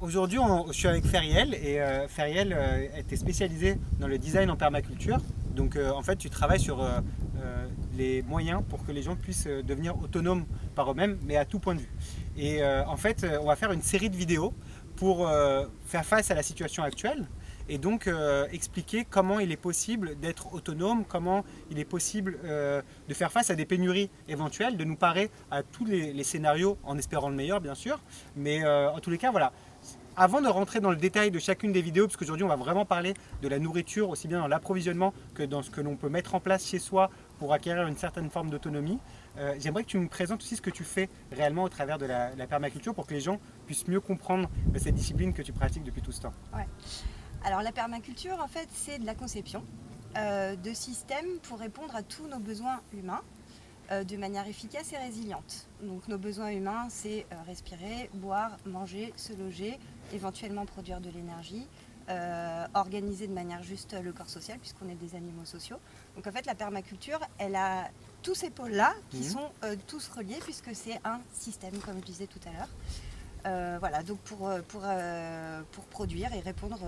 Aujourd'hui, je suis avec Feriel et Feriel était spécialisé dans le design en permaculture. Donc en fait, tu travailles sur les moyens pour que les gens puissent devenir autonomes par eux-mêmes, mais à tout point de vue. Et en fait, on va faire une série de vidéos pour faire face à la situation actuelle et donc expliquer comment il est possible d'être autonome, comment il est possible de faire face à des pénuries éventuelles, de nous parer à tous les scénarios en espérant le meilleur bien sûr, mais en tous les cas voilà. Avant de rentrer dans le détail de chacune des vidéos, parce qu'aujourd'hui on va vraiment parler de la nourriture, aussi bien dans l'approvisionnement que dans ce que l'on peut mettre en place chez soi pour acquérir une certaine forme d'autonomie, j'aimerais que tu me présentes aussi ce que tu fais réellement au travers de la permaculture pour que les gens puissent mieux comprendre cette discipline que tu pratiques depuis tout ce temps. Ouais. Alors la permaculture, en fait, c'est de la conception de systèmes pour répondre à tous nos besoins humains de manière efficace et résiliente. Donc nos besoins humains, c'est respirer, boire, manger, se loger, éventuellement produire de l'énergie, organiser de manière juste le corps social puisqu'on est des animaux sociaux. Donc en fait la permaculture, elle a tous ces pôles-là qui sont tous reliés puisque c'est un système comme je disais tout à l'heure. Voilà, donc pour produire et répondre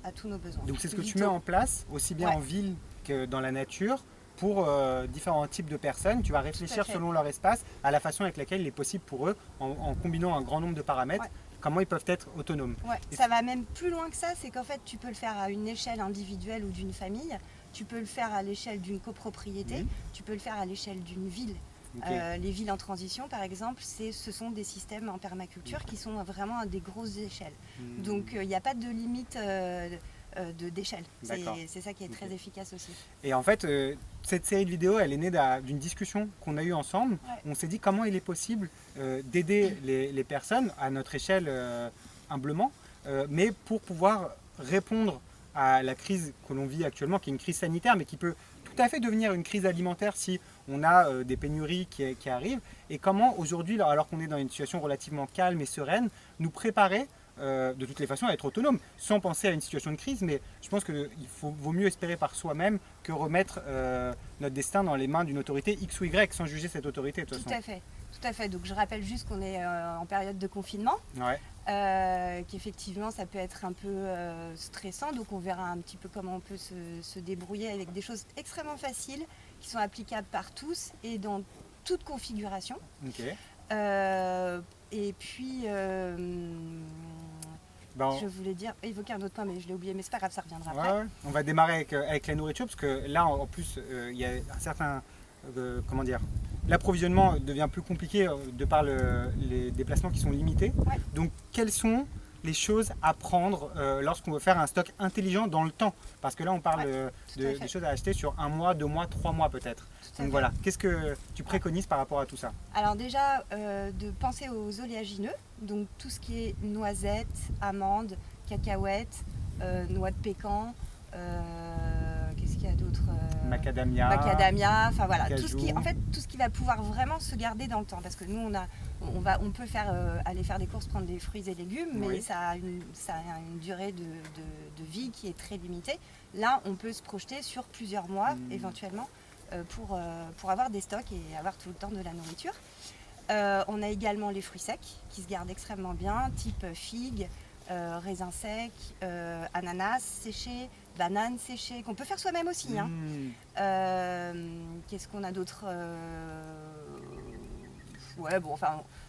à tous nos besoins. Donc c'est ce que tu mets en place, aussi bien en ville que dans la nature, pour différents types de personnes. Tu vas réfléchir selon leur espace à la façon avec laquelle il est possible pour eux, en combinant un grand nombre de paramètres, comment ils peuvent être autonomes. Ouais. Ça va même plus loin que ça, c'est qu'en fait tu peux le faire à une échelle individuelle ou d'une famille, tu peux le faire à l'échelle d'une copropriété, tu peux le faire à l'échelle d'une ville. Les villes en transition, par exemple, ce sont des systèmes en permaculture qui sont vraiment à des grosses échelles. Donc il n'y a pas de limite d'échelle. C'est ça qui est très efficace aussi. Et en fait, cette série de vidéos, elle est née d'une discussion qu'on a eue ensemble. On s'est dit comment il est possible d'aider les personnes à notre échelle humblement, mais pour pouvoir répondre à la crise que l'on vit actuellement, qui est une crise sanitaire, mais qui peut tout à fait devenir une crise alimentaire si on a des pénuries qui arrivent. Et comment aujourd'hui, alors qu'on est dans une situation relativement calme et sereine, nous préparer de toutes les façons à être autonome, sans penser à une situation de crise, mais je pense qu'il vaut mieux espérer par soi-même que remettre notre destin dans les mains d'une autorité X ou Y, sans juger cette autorité de toute façon. Tout à fait. Donc je rappelle juste qu'on est en période de confinement, qu'effectivement ça peut être un peu stressant, donc on verra un petit peu comment on peut se débrouiller avec des choses extrêmement faciles, qui sont applicables par tous et dans toute configuration. Et puis, je voulais évoquer un autre point, mais je l'ai oublié, mais c'est pas grave, ça reviendra après. On va démarrer avec la nourriture, parce que là, en plus, il y a un certain, comment dire, l'approvisionnement devient plus compliqué de par les déplacements qui sont limités. Donc, quelles sont les choses à prendre lorsqu'on veut faire un stock intelligent dans le temps? Parce que là, on parle des choses à acheter sur 1 mois, 2 mois, 3 mois peut-être. Donc voilà, qu'est-ce que tu préconises par rapport à tout ça? Alors déjà, de penser aux oléagineux, donc tout ce qui est noisettes, amandes, cacahuètes, noix de pécan, qu'est-ce qu'il y a d'autre? Macadamia, enfin voilà, tout ce qui va pouvoir vraiment se garder dans le temps. Parce que nous, on peut aller faire des courses, prendre des fruits et légumes, mais ça a une durée de vie qui est très limitée. Là, on peut se projeter sur plusieurs mois éventuellement pour avoir des stocks et avoir tout le temps de la nourriture. On a également les fruits secs qui se gardent extrêmement bien, type figues, raisins secs, ananas séchés, bananes séchées, qu'on peut faire soi-même aussi. Qu'est-ce qu'on a d'autre?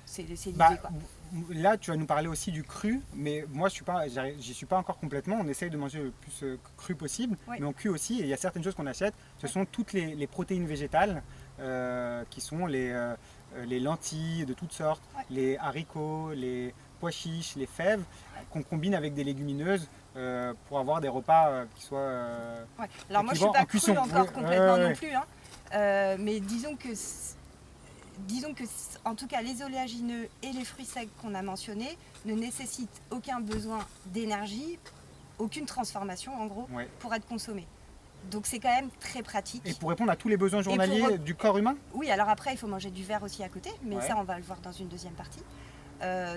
C'est l'idée quoi. Là, tu vas nous parler aussi du cru, mais moi, j'y suis pas encore complètement. On essaye de manger le plus cru possible, mais on cuit aussi. Et il y a certaines choses qu'on achète. Ce sont toutes les protéines végétales, qui sont les lentilles de toutes sortes, les haricots, les pois chiches, les fèves, qu'on combine avec des légumineuses pour avoir des repas qui soient Alors moi, je suis pas crue encore complètement non plus, mais disons que en tout cas les oléagineux et les fruits secs qu'on a mentionnés ne nécessitent aucun besoin d'énergie, aucune transformation en gros pour être consommés. Donc c'est quand même très pratique. Et pour répondre à tous les besoins journaliers du corps humain? Oui, alors après il faut manger du verre aussi à côté, mais ça on va le voir dans une deuxième partie.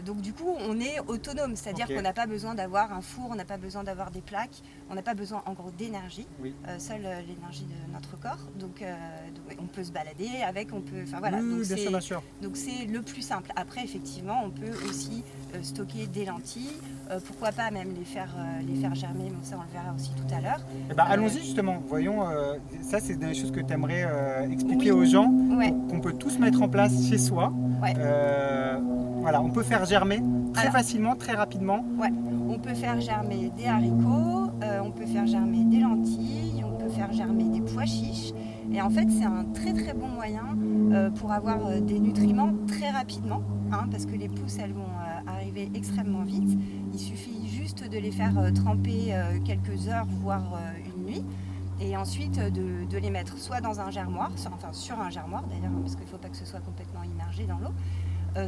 Donc du coup, on est autonome, c'est-à-dire qu'on n'a pas besoin d'avoir un four, on n'a pas besoin d'avoir des plaques, on n'a pas besoin en gros d'énergie, seule l'énergie de notre corps. Donc on peut se balader avec, on peut, enfin voilà. Oui, bien sûr. Donc c'est le plus simple. Après, effectivement, on peut aussi stocker des lentilles, pourquoi pas même les faire germer, mais ça on le verra aussi tout à l'heure. Allons-y justement, voyons, ça c'est des choses que tu aimerais expliquer aux gens, qu'on peut tous mettre en place chez soi. Voilà, on peut faire germer très facilement, très rapidement. Ouais, on peut faire germer des haricots, on peut faire germer des lentilles, on peut faire germer des pois chiches. Et en fait, c'est un très très bon moyen pour avoir des nutriments très rapidement, parce que les pousses, elles vont arriver extrêmement vite. Il suffit juste de les faire tremper quelques heures, voire une nuit. Et ensuite de les mettre soit dans un germoir, sur un germoir d'ailleurs, parce qu'il ne faut pas que ce soit complètement immergé dans l'eau,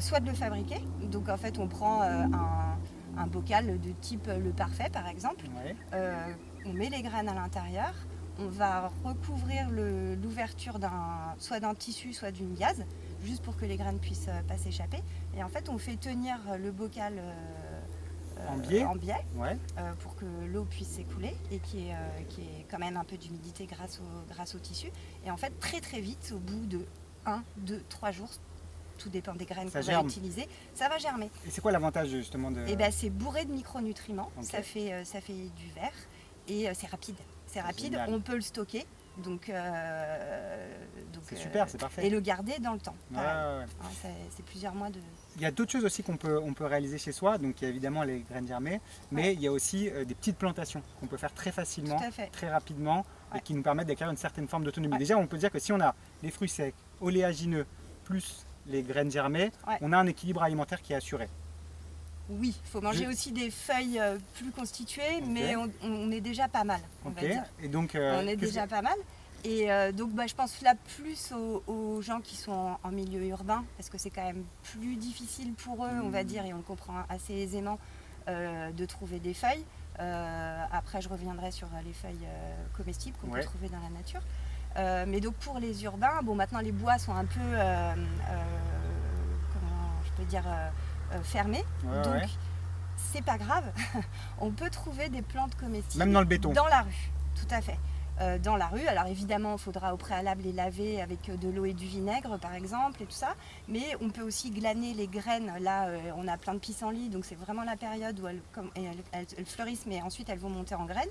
soit de le fabriquer. Donc en fait, on prend un bocal de type le parfait par exemple, on met les graines à l'intérieur, on va recouvrir l'ouverture soit d'un tissu, soit d'une gaze, juste pour que les graines puissent pas s'échapper. Et en fait, on fait tenir le bocal en biais pour que l'eau puisse s'écouler et qu'il y ait quand même un peu d'humidité grâce au tissu. Et en fait, très très vite, au bout de 1, 2, 3 jours, tout dépend des graines qu'on va utiliser, ça va germer. Et c'est quoi l'avantage justement de... C'est bourré de micronutriments, ça fait du vert et c'est rapide. C'est rapide, on peut le stocker. Donc c'est super, c'est parfait. Et le garder dans le temps. C'est plusieurs mois de... Il y a d'autres choses aussi qu'on peut réaliser chez soi. Donc il y a évidemment les graines germées, mais il y a aussi des petites plantations qu'on peut faire très facilement, très rapidement, et qui nous permettent d'acquérir une certaine forme d'autonomie. Déjà, on peut dire que si on a les fruits secs, oléagineux, plus les graines germées, on a un équilibre alimentaire qui est assuré. Oui, il faut manger aussi des feuilles plus constituées, mais on est déjà pas mal, on va dire. Et donc, on est déjà pas mal. Et donc je pense là plus aux gens qui sont en milieu urbain, parce que c'est quand même plus difficile pour eux, on va dire, et on le comprend assez aisément, de trouver des feuilles. Après, je reviendrai sur les feuilles comestibles qu'on peut trouver dans la nature. Mais donc pour les urbains, maintenant les bois sont un peu, comment je peux dire, fermés, donc c'est pas grave, on peut trouver des plantes comestibles même dans le béton, dans la rue, tout à fait. Dans la rue, alors évidemment il faudra au préalable les laver avec de l'eau et du vinaigre par exemple et tout ça, mais on peut aussi glaner les graines. Là on a plein de pissenlits, donc c'est vraiment la période où elles fleurissent, mais ensuite elles vont monter en graines,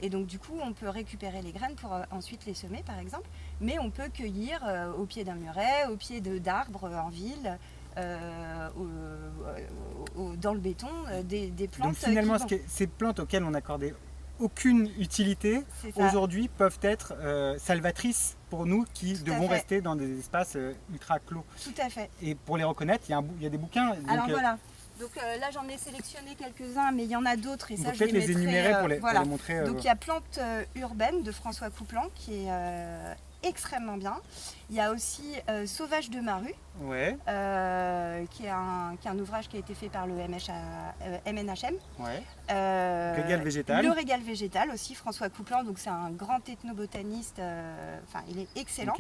et donc du coup on peut récupérer les graines pour ensuite les semer par exemple, mais on peut cueillir au pied d'un muret, au pied d'arbres en ville, dans le béton, des plantes. Donc finalement ces plantes auxquelles on accordait aucune utilité, aujourd'hui peuvent être salvatrices pour nous qui devons rester dans des espaces ultra clos. Tout à fait. Et pour les reconnaître, il y a des bouquins. Alors voilà. Donc là j'en ai sélectionné quelques-uns, mais il y en a d'autres, et ça je les énumérer pour les montrer. Donc il y a Plantes urbaines de François Couplan qui est extrêmement bien. Il y a aussi Sauvage de Maru, qui est un ouvrage qui a été fait par le MNHM. Régal végétal. Le régal végétal aussi, François Couplan, donc c'est un grand ethnobotaniste, il est excellent.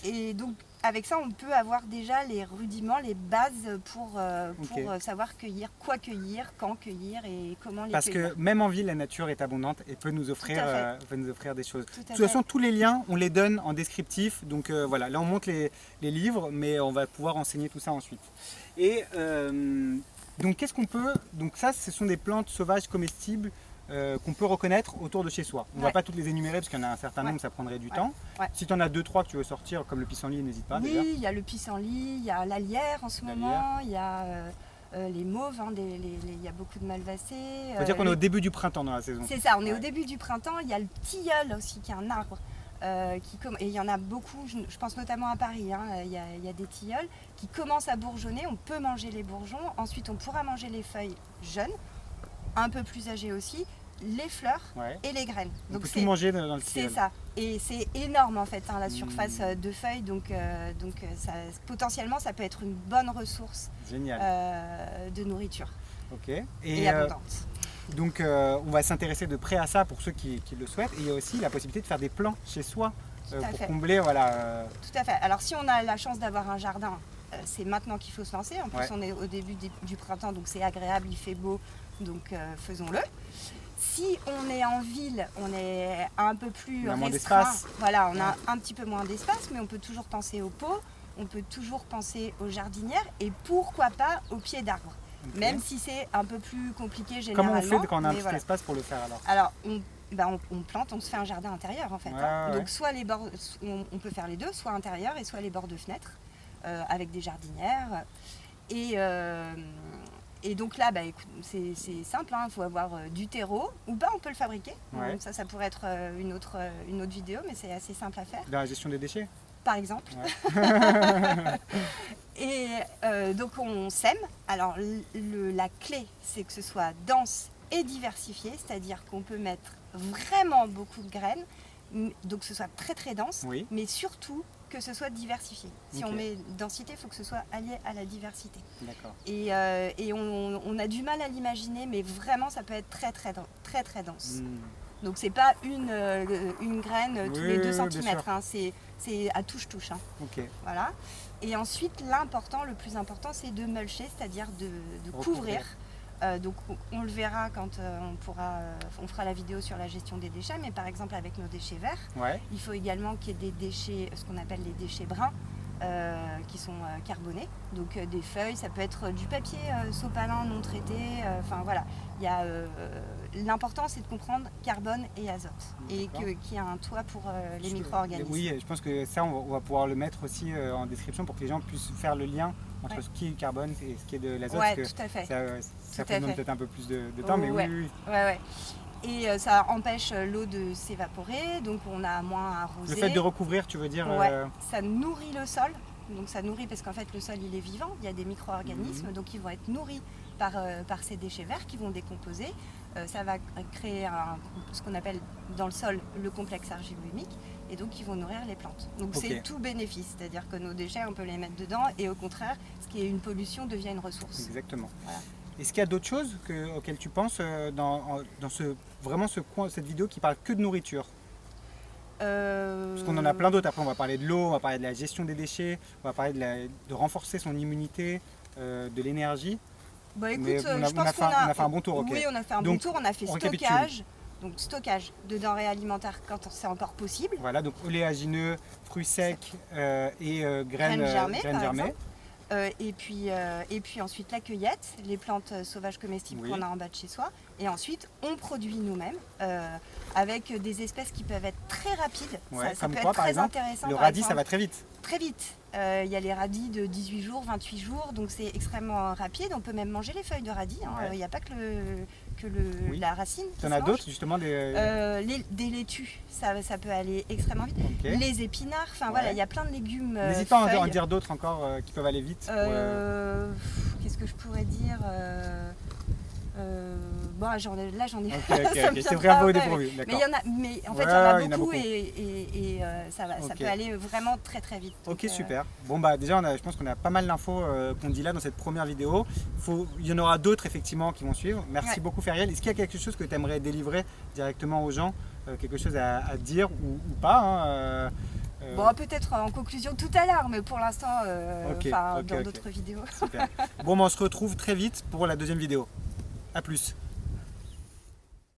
Et donc avec ça on peut avoir déjà les rudiments, les bases pour savoir cueillir, quoi cueillir, quand cueillir et comment les cueillir. Parce que même en ville la nature est abondante et peut nous offrir des choses. De toute façon tous les liens on les donne en descriptif, donc voilà, là on montre les livres, mais on va pouvoir enseigner tout ça ensuite. Et donc qu'est-ce qu'on peut, donc ça ce sont des plantes sauvages comestibles qu'on peut reconnaître autour de chez soi. On ne va pas toutes les énumérer parce qu'il y en a un certain nombre, ça prendrait du temps. Si tu en as 2-3 que tu veux sortir, comme le pissenlit, n'hésite pas. Oui, il y a le pissenlit, il y a la lierre en ce moment, il y a les mauves, il y a beaucoup de malvacées. Il faut dire qu'on est au début du printemps dans la saison. C'est ça, on est au début du printemps. Il y a le tilleul aussi, qui est un arbre. Et il y en a beaucoup, je pense notamment à Paris, il y a des tilleuls qui commencent à bourgeonner. On peut manger les bourgeons, ensuite on pourra manger les feuilles jeunes, un peu plus âgées aussi, les fleurs et les graines. Donc on peut tout manger dans le tilleul. C'est ça, et c'est énorme en fait, la surface de feuilles, donc potentiellement ça peut être une bonne ressource de nourriture. Et abondante. Donc on va s'intéresser de près à ça pour ceux qui le souhaitent, et il y a aussi la possibilité de faire des plants chez soi pour combler. Tout à fait. Alors si on a la chance d'avoir un jardin c'est maintenant qu'il faut se lancer. En plus, Ouais. on est au début du printemps, donc c'est agréable, il fait beau, donc faisons-le. Si on est en ville, on est un peu plus On a moins restreint. d'espace. Voilà, on a un petit peu moins d'espace, mais on peut toujours penser aux pots, on peut toujours penser aux jardinières et pourquoi pas aux pieds d'arbres. Ok. Même si c'est un peu plus compliqué Comment généralement. on fait quand on a un mais petit voilà. espace pour le faire alors? Alors, on plante, on se fait un jardin intérieur en fait. Ouais, hein. ouais. Donc soit les bords, on peut faire les deux, soit intérieur et soit les bords de fenêtres avec des jardinières. Et donc là, écoute, c'est simple, il faut avoir du terreau ou pas, on peut le fabriquer. Ouais. Donc ça pourrait être une autre vidéo, mais c'est assez simple à faire, Dans la gestion des déchets? par exemple. Ouais. Et donc on sème. Alors la clé, c'est que ce soit dense et diversifié, c'est-à-dire qu'on peut mettre vraiment beaucoup de graines, donc que ce soit très très dense, Oui. mais surtout que ce soit diversifié. Si Ok. on met densité, il faut que ce soit allié à la diversité. D'accord. Et on a du mal à l'imaginer, mais vraiment ça peut être très très très très dense. Donc c'est pas une graine tous Oui, les 2 oui, bien cm, sûr. hein, c'est à touche-touche. Hein. Ok. Voilà. Et ensuite, le plus important, c'est de mulcher, c'est-à-dire de Recouvrir. couvrir. Donc on le verra quand on fera la vidéo sur la gestion des déchets, mais par exemple avec nos déchets verts, Ouais. il faut également qu'il y ait des déchets, ce qu'on appelle les déchets bruns, qui sont carbonés. Donc des feuilles, ça peut être du papier sopalin non traité, enfin voilà. L'important c'est de comprendre carbone et azote et D'accord. qu'il y a un toit pour les micro-organismes. Oui, je pense que ça, on va pouvoir le mettre aussi en description pour que les gens puissent faire le lien entre Ouais. ce qui est carbone et ce qui est de l'azote. Ouais, parce que tout à fait. ça Tout à demande fait. peut-être un peu plus de temps, mais Ouais. oui. Ouais. Et ça empêche l'eau de s'évaporer, donc on a moins à arroser. Le fait de recouvrir, tu veux dire Ouais, ça nourrit le sol. Donc ça nourrit parce qu'en fait le sol il est vivant, il y a des micro-organismes, donc ils vont être nourris par ces déchets verts qui vont décomposer. Ça va créer ce qu'on appelle dans le sol le complexe argilo-humique et donc ils vont nourrir les plantes. Donc Ok. c'est tout bénéfice, c'est-à-dire que nos déchets on peut les mettre dedans et au contraire ce qui est une pollution devient une ressource. Exactement. Voilà. Est-ce qu'il y a d'autres choses auxquelles tu penses dans cette vidéo qui parle que de nourriture? Parce qu'on en a plein d'autres. Après, on va parler de l'eau, on va parler de la gestion des déchets, on va parler de renforcer son immunité, de l'énergie. Écoute, Mais je pense on a fait un bon tour, ok. Oui, on a fait un Donc, bon tour, on a fait on récapitule. stockage. Donc stockage de denrées alimentaires quand c'est encore possible. Voilà, donc oléagineux, fruits secs et graines Graines germées, par germées. exemple. Et puis ensuite la cueillette, les plantes sauvages comestibles Oui. qu'on a en bas de chez soi. Et ensuite on produit nous-mêmes avec des espèces qui peuvent être très rapides. Ouais, ça comme peut quoi, être par très exemple, intéressant. le par radis, ça exemple. va très vite. Très vite. Il y a les radis de 18 jours, 28 jours, donc c'est extrêmement rapide. On peut même manger les feuilles de radis. Hein. Ouais. Il n'y a pas que Oui. la racine. Tu en as d'autres, justement, Des laitues, ça peut aller extrêmement vite. Ok. Les épinards, enfin Ouais. voilà, il y a plein de légumes. N'hésite pas à en feuilles. dire d'autres encore qui peuvent aller vite. Qu'est-ce que je pourrais dire j'en ai. Ok, ça ok, me ok. vient C'est pas vraiment au après, dépourvu. mais D'accord. il y en a, mais en fait Ouais, il y en a il y en a beaucoup, beaucoup. et ça Ok. peut aller vraiment très très vite. Ok, Donc, super. Bon, déjà, je pense qu'on a pas mal d'infos qu'on dit là dans cette première vidéo. Il y en aura d'autres, effectivement, qui vont suivre. Merci Ouais. beaucoup, Feriel. Est-ce qu'il y a quelque chose que tu aimerais délivrer directement aux gens, quelque chose à dire ou pas hein, peut-être en conclusion tout à l'heure, mais pour l'instant, Ok, dans ok. d'autres vidéos. Super. Bon, on se retrouve très vite pour la deuxième vidéo. À plus.